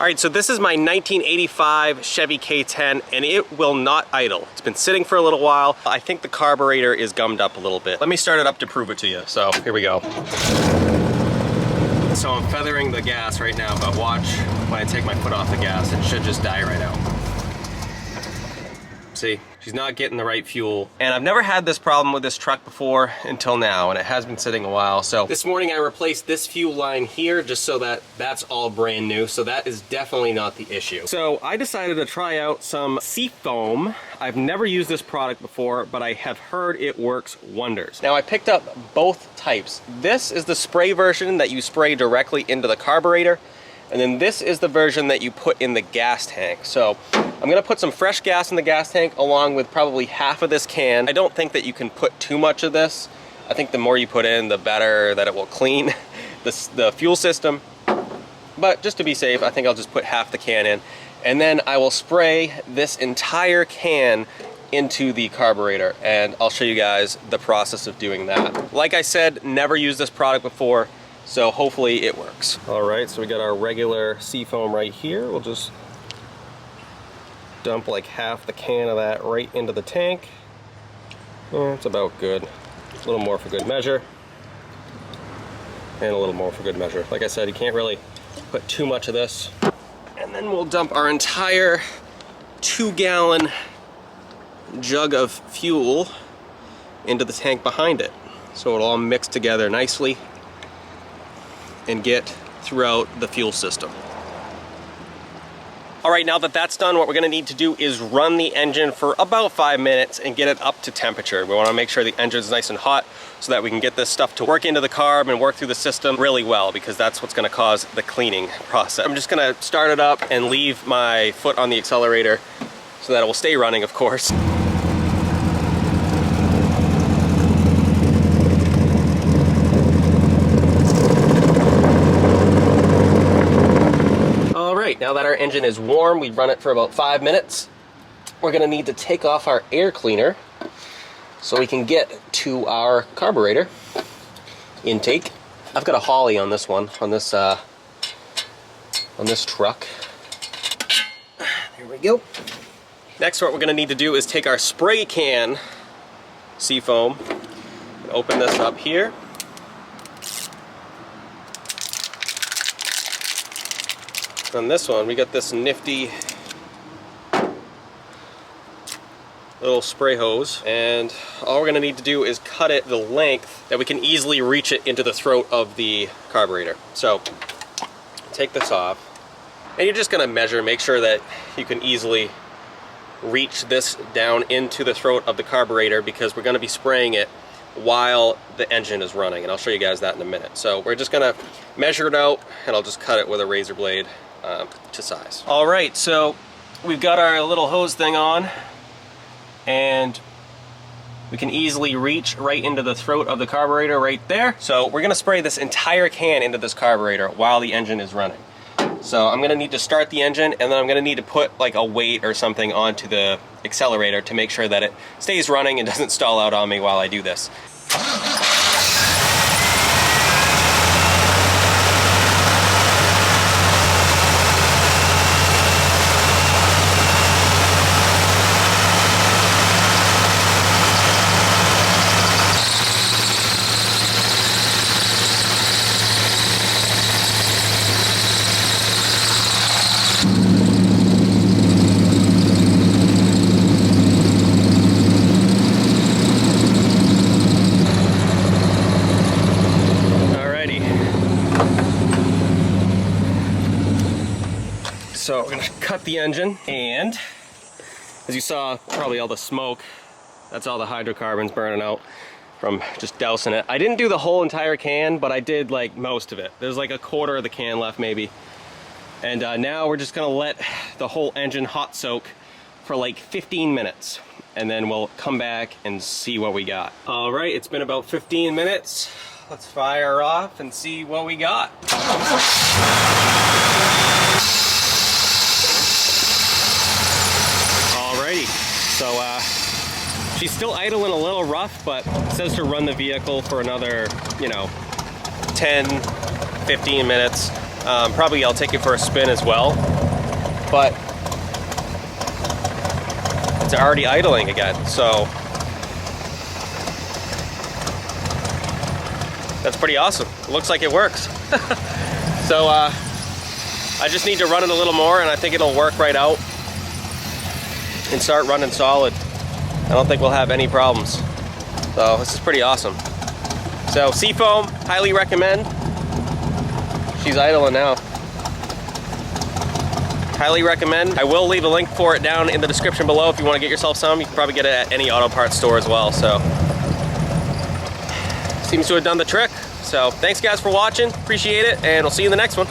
All right, so this is my 1985 Chevy K10 and it will not idle. It's been sitting for a little while. I think the carburetor is gummed up a little bit. Let me start it up to prove it to you. So here we go. So I'm feathering the gas right now, but watch when I take my foot off the gas, it should just die right now. See, she's not getting the right fuel. And I've never had this problem with this truck before until now, and it has been sitting a while. So this morning I replaced this fuel line here just so that that's all brand new. So that is definitely not the issue. So I decided to try out some SEAFOAM. I've never used this product before, but I have heard it works wonders. Now I picked up both types. This is the spray version that you spray directly into the carburetor. And then this is the version that you put in the gas tank. So I'm gonna put some fresh gas in the gas tank along with probably half of this can. I don't think that you can put too much of this. I think the more you put in, the better that it will clean the fuel system. But just to be safe, I think I'll just put half the can in. And then I will spray this entire can into the carburetor. And I'll show you guys the process of doing that. Like I said, never used this product before. So hopefully it works. All right, so we got our regular SEAFOAM right here. We'll just dump like half the can of that right into the tank. It's about good. A little more for good measure. And a little more for good measure. Like I said, you can't really put too much of this. And then we'll dump our entire 2-gallon jug of fuel into the tank behind it. So it'll all mix together nicely and get throughout the fuel system. All right, now that that's done, what we're gonna need to do is run the engine for about 5 minutes and get it up to temperature. We wanna make sure the engine's nice and hot so that we can get this stuff to work into the carb and work through the system really well, because that's what's gonna cause the cleaning process. I'm just gonna start it up and leave my foot on the accelerator so that it will stay running, of course. Now that our engine is warm, we've run it for about 5 minutes. We're gonna need to take off our air cleaner so we can get to our carburetor intake. I've got a Holly on this one, on this truck. There we go. Next, what we're gonna need to do is take our spray can SEAFOAM and open this up here. On this one, we got this nifty little spray hose, and all we're gonna need to do is cut it the length that we can easily reach it into the throat of the carburetor. So, take this off, and you're just gonna measure, make sure that you can easily reach this down into the throat of the carburetor, because we're gonna be spraying it while the engine is running, and I'll show you guys that in a minute. So we're just gonna measure it out, and I'll just cut it with a razor blade to size. All right, so we've got our little hose thing on, and we can easily reach right into the throat of the carburetor right there. So we're gonna spray this entire can into this carburetor while the engine is running. So I'm gonna need to start the engine, and then I'm gonna need to put like a weight or something onto the accelerator to make sure that it stays running and doesn't stall out on me while I do this. So we're gonna cut the engine, and as you saw, probably all the smoke, that's all the hydrocarbons burning out from just dousing it. I didn't do the whole entire can, but I did like most of it. There's like a quarter of the can left maybe. And now we're just gonna let the whole engine hot soak for like 15 minutes. And then we'll come back and see what we got. All right, it's been about 15 minutes. Let's fire off and see what we got. So she's still idling a little rough, but it says to run the vehicle for another, 10, 15 minutes. Probably I'll take it for a spin as well, but it's already idling again, so that's pretty awesome. It looks like it works. So I just need to run it a little more, and I think it'll work right out and start running solid. I don't think we'll have any problems. So this is pretty awesome. So SEAFOAM, highly recommend. She's idling now. Highly recommend. I will leave a link for it down in the description below if you want to get yourself some. You can probably get it at any auto parts store as well. So seems to have done the trick. So thanks guys for watching. Appreciate it, and we'll see you in the next one.